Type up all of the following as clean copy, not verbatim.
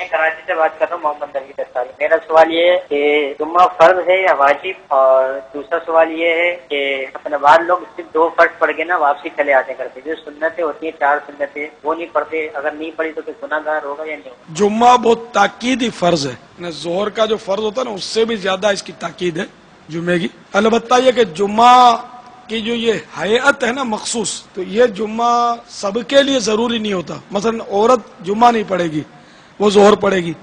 میں کراچی سے بات کر رہا ہوں، محمد نبی دستاری۔ میرا سوال یہ ہے کہ جمعہ فرض ہے یا واجب، اور دوسرا سوال یہ ہے کہ اپنے بعض لوگ صرف 2 فرض پڑھ کے نا واپسی چلے آتے کرتے، جو سنتیں ہوتی ہیں 4 سنتیں وہ نہیں پڑھتے، اگر نہیں پڑھی تو پھر گناہ گار ہوگا یا نہیں ہوگا؟ جمعہ بہت تاکیدی فرض ہے، ظہر کا جو فرض ہوتا ہے نا اس سے بھی زیادہ اس کی تاکید ہے جمعے کی۔ البتہ یہ کہ جمعہ کی جو یہ حیات ہے نا مخصوص، تو یہ جمعہ سب کے لیے ضروری نہیں ہوتا۔ مثلا عورت جمعہ نہیں پڑھے گی، وہ ظہر پڑھے گی۔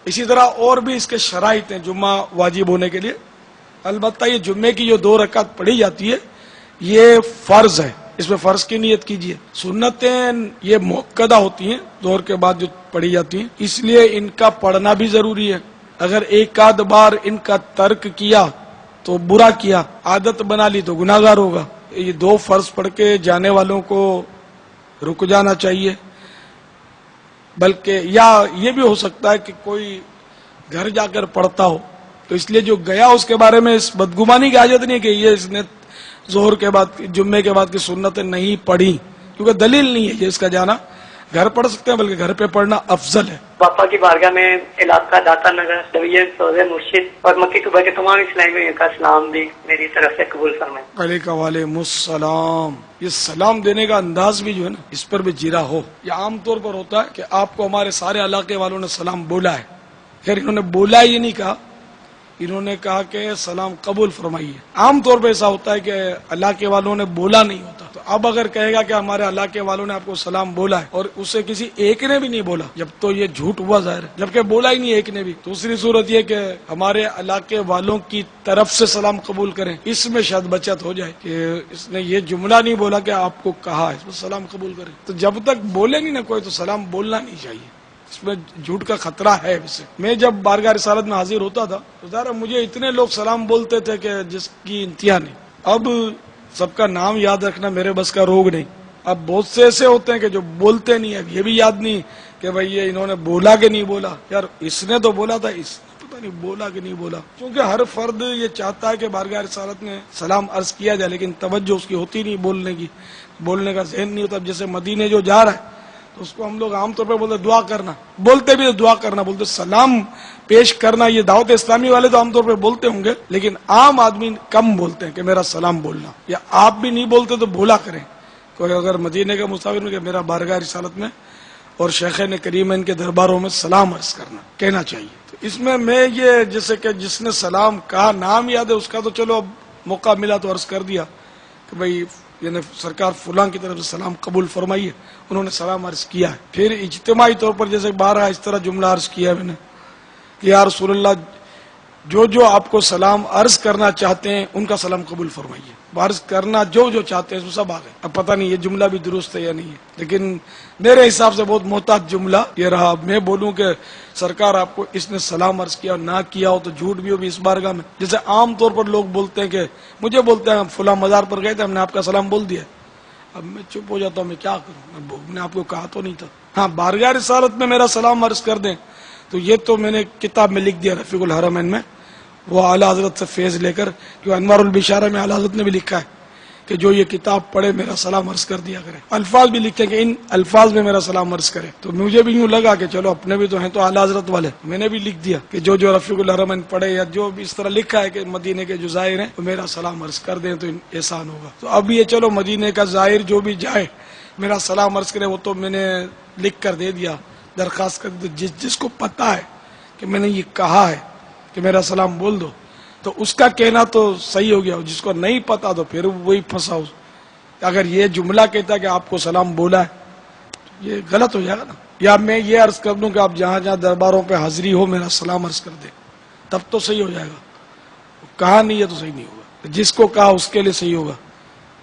اسی طرح اور بھی اس کے شرائط ہیں جمعہ واجب ہونے کے لیے۔ البتہ یہ جمعے کی جو 2 رکعت پڑھی جاتی ہے یہ فرض ہے، اس میں فرض کی نیت کیجیے۔ سنتیں یہ مؤکدہ ہوتی ہیں ظہر کے بعد جو پڑھی جاتی ہیں، اس لیے ان کا پڑھنا بھی ضروری ہے۔ اگر ایک آدھ بار ان کا ترک کیا تو برا کیا، عادت بنا لی تو گناہ گار ہوگا۔ یہ 2 فرض پڑھ کے جانے والوں کو رک جانا چاہیے، بلکہ یا یہ بھی ہو سکتا ہے کہ کوئی گھر جا کر پڑھتا ہو، تو اس لیے جو گیا اس کے بارے میں اس بدگمانی کی حاجت نہیں کہ یہ اس نے ظہر کے بعد جمعے کے بعد کی سنتیں نہیں پڑھی، کیونکہ دلیل نہیں ہے یہ اس کا جانا۔ گھر پڑھ سکتے ہیں، بلکہ گھر پہ پڑھنا افضل ہے۔ باپا کی بارگاہ میں علاقہ داتا نگر سویت سوزے مرشد اور مکی صوبہ کے تمام اسلامیوں کا سلام بھی میری طرف سے قبول فرمائیں۔ وعلیکم السلام۔ یہ سلام دینے کا انداز بھی جو ہے نا اس پر بھی جیرا ہو۔ یہ عام طور پر ہوتا ہے کہ آپ کو ہمارے سارے علاقے والوں نے سلام بولا ہے، خیر انہوں نے بولا یہ نہیں کہا، انہوں نے کہا کہ سلام قبول فرمائیے۔ عام طور پہ ایسا ہوتا ہے کہ علاقے والوں نے بولا نہیں ہوتا، تو اب اگر کہے گا کہ ہمارے علاقے والوں نے آپ کو سلام بولا ہے اور اسے کسی ایک نے بھی نہیں بولا، جب تو یہ جھوٹ ہوا ظاہر ہے، جبکہ بولا ہی نہیں ایک نے بھی۔ دوسری صورت یہ کہ ہمارے علاقے والوں کی طرف سے سلام قبول کریں، اس میں شاید بچت ہو جائے کہ اس نے یہ جملہ نہیں بولا کہ آپ کو کہا ہے، اس میں سلام قبول کریں۔ تو جب تک بولے نہیں نا کوئی تو سلام بولنا نہیں چاہیے، اس میں جھوٹ کا خطرہ ہے۔ ویسے میں جب بارگاہ رسالت میں حاضر ہوتا تھا تو ظاہر مجھے اتنے لوگ سلام بولتے تھے کہ جس کی انتہا نہیں۔ اب سب کا نام یاد رکھنا میرے بس کا روگ نہیں۔ اب بہت سے ایسے ہوتے ہیں کہ جو بولتے نہیں، اب یہ بھی یاد نہیں کہ بھئی یہ انہوں نے بولا کہ نہیں بولا، یار اس نے تو بولا تھا، اس نے پتہ نہیں بولا کہ نہیں بولا۔ کیونکہ ہر فرد یہ چاہتا ہے کہ بارگاہ رسالت میں سلام عرض کیا جائے، لیکن توجہ اس کی ہوتی نہیں بولنے کی، بولنے کا ذہن نہیں ہوتا۔ اب جیسے مدینے جو جا رہا ہے تو اس کو ہم لوگ عام طور پہ بولتے دعا کرنا، بولتے بھی دعا کرنا بولتے، سلام پیش کرنا یہ دعوت اسلامی والے تو عام طور پہ بولتے ہوں گے، لیکن عام آدمی کم بولتے ہیں کہ میرا سلام بولنا، یا آپ بھی نہیں بولتے تو بولا کریں۔ کوئی اگر مدینے کا مسافر میں کہ میرا بارگاہ رسالت میں اور شیخین کریمین کے درباروں میں سلام عرض کرنا کہنا چاہیے۔ تو اس میں یہ جیسے کہ جس نے سلام کہا نام یاد ہے اس کا تو چلو اب موقع ملا تو عرض کر دیا کہ بھئی یعنی سرکار فلاں کی طرف سے سلام قبول فرمائیے، انہوں نے سلام عرض کیا ہے۔ پھر اجتماعی طور پر جیسے بارہ اس طرح جملہ عرض کیا ہے میں نے کہ یا رسول اللہ جو آپ کو سلام عرض کرنا چاہتے ہیں ان کا سلام قبول فرمائیے، عرض کرنا جو چاہتے ہیں اس میں سب آ گئے۔ اب پتہ نہیں یہ جملہ بھی درست ہے یا نہیں ہے، لیکن میرے حساب سے بہت محتاط جملہ یہ رہا۔ میں بولوں کہ سرکار آپ کو اس نے سلام عرض کیا نہ کیا ہو تو جھوٹ بھی ہو بھی اس بارگاہ میں، جیسے عام طور پر لوگ بولتے ہیں کہ مجھے بولتے ہیں فلاں مزار پر گئے تھے ہم نے آپ کا سلام بول دیا۔ اب میں چپ ہو جاتا ہوں، میں کیا کروں، میں نے آپ کو کہا تو نہیں تھا۔ ہاں بارگاہ رسالت میں میرا سلام عرض کر دیں تو یہ تو میں نے کتاب میں لکھ دیا رفیق الحرمین میں، وہ اعلیٰ حضرت سے فیض لے کر، کہ انوار البشارہ میں اعلیٰ حضرت نے بھی لکھا ہے کہ جو یہ کتاب پڑھے میرا سلام عرض کر دیا کرے، الفاظ بھی لکھے کہ ان الفاظ میں میرا سلام عرض کرے۔ تو مجھے بھی یوں لگا کہ چلو اپنے بھی تو ہیں تو اعلیٰ حضرت والے، میں نے بھی لکھ دیا کہ جو رفیق الحرمین پڑھے یا جو بھی اس طرح لکھا ہے کہ مدینے کے جو زائر ہیں تو میرا سلام عرض کر دیں تو احسان ہوگا۔ تو اب یہ چلو مدینے کا زائر جو بھی جائے میرا سلام عرض کرے، وہ تو میں نے لکھ کر دے دیا، درخواست کر دی۔ جس کو پتا ہے کہ میں نے یہ کہا ہے کہ میرا سلام بول دو تو اس کا کہنا تو صحیح ہو گیا، جس کو نہیں پتا تو پھر وہی پھنسا ہو۔ اگر یہ جملہ کہتا ہے کہ آپ کو سلام بولا ہے تو یہ غلط ہو جائے گا نا۔ یا میں یہ عرض کر دوں کہ آپ جہاں جہاں درباروں پہ حاضری ہو میرا سلام عرض کر دیں، تب تو صحیح ہو جائے گا۔ کہا نہیں ہے تو صحیح نہیں ہوگا، جس کو کہا اس کے لیے صحیح ہوگا،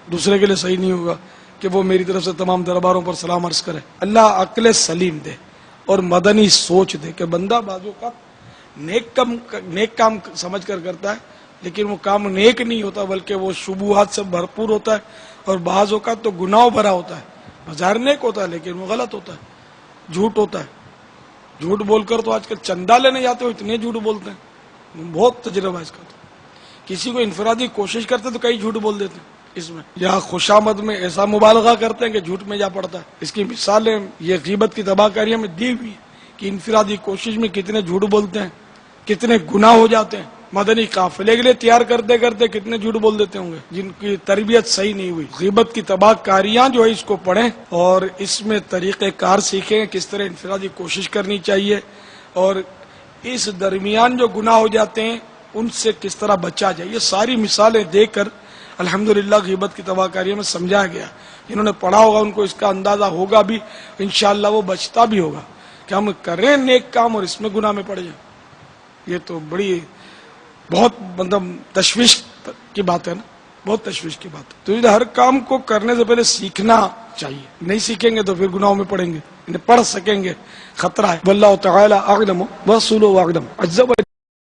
دوسرے کے لیے صحیح نہیں ہوگا کہ وہ میری طرف سے تمام درباروں پر سلام عرض کرے۔ اللہ عقل سلیم دے اور مدنی سوچ دے کہ بندہ بازو کا نیک کام سمجھ کر کرتا ہے، لیکن وہ کام نیک نہیں ہوتا بلکہ وہ شبہات سے بھرپور ہوتا ہے، اور بعض اوقات تو گناہ بھرا ہوتا ہے، بظاہر نیک ہوتا ہے لیکن وہ غلط ہوتا ہے، جھوٹ ہوتا ہے۔ جھوٹ بول کر تو آج کل چندہ لینے جاتے ہو اتنے جھوٹ بولتے ہیں، بہت تجربہ اس کا۔ تو کسی کو انفرادی کوشش کرتے تو کئی جھوٹ بول دیتے ہیں اس میں، یا خوشامد میں ایسا مبالغہ کرتے ہیں کہ جھوٹ میں جا پڑتا ہے۔ اس کی مثالیں یہ غیبت کی تباہ کاریوں میں دی ہوئی ہیں کہ انفرادی کوشش میں کتنے جھوٹ بولتے ہیں، کتنے گناہ ہو جاتے ہیں، مدنی قافلے کے لیے تیار کرتے کرتے کتنے جھوٹ بول دیتے ہوں گے جن کی تربیت صحیح نہیں ہوئی۔ غیبت کی تباہ کاریاں جو ہے اس کو پڑھیں اور اس میں طریقہ کار سیکھیں، کس طرح انفرادی کوشش کرنی چاہیے اور اس درمیان جو گناہ ہو جاتے ہیں ان سے کس طرح بچا جائے۔ یہ ساری مثالیں دے کر الحمدللہ غیبت کی تباہ کاریوں میں سمجھایا گیا۔ جنہوں نے پڑھا ہوگا ان کو اس کا اندازہ ہوگا بھی، انشاءاللہ وہ بچتا بھی ہوگا کہ ہم کریں نیک کام اور اس میں گناہ میں پڑ جائیں۔ یہ تو بڑی بہت مطلب تشویش کی بات ہے نا، بہت تشویش کی بات ہے۔ تو ہر کام کو کرنے سے پہلے سیکھنا چاہیے، نہیں سیکھیں گے تو پھر گناہوں میں پڑیں گے، انہیں پڑھ سکیں گے خطرہ ہے۔ واللہ تعالی اعلم ورسولہ اعلم۔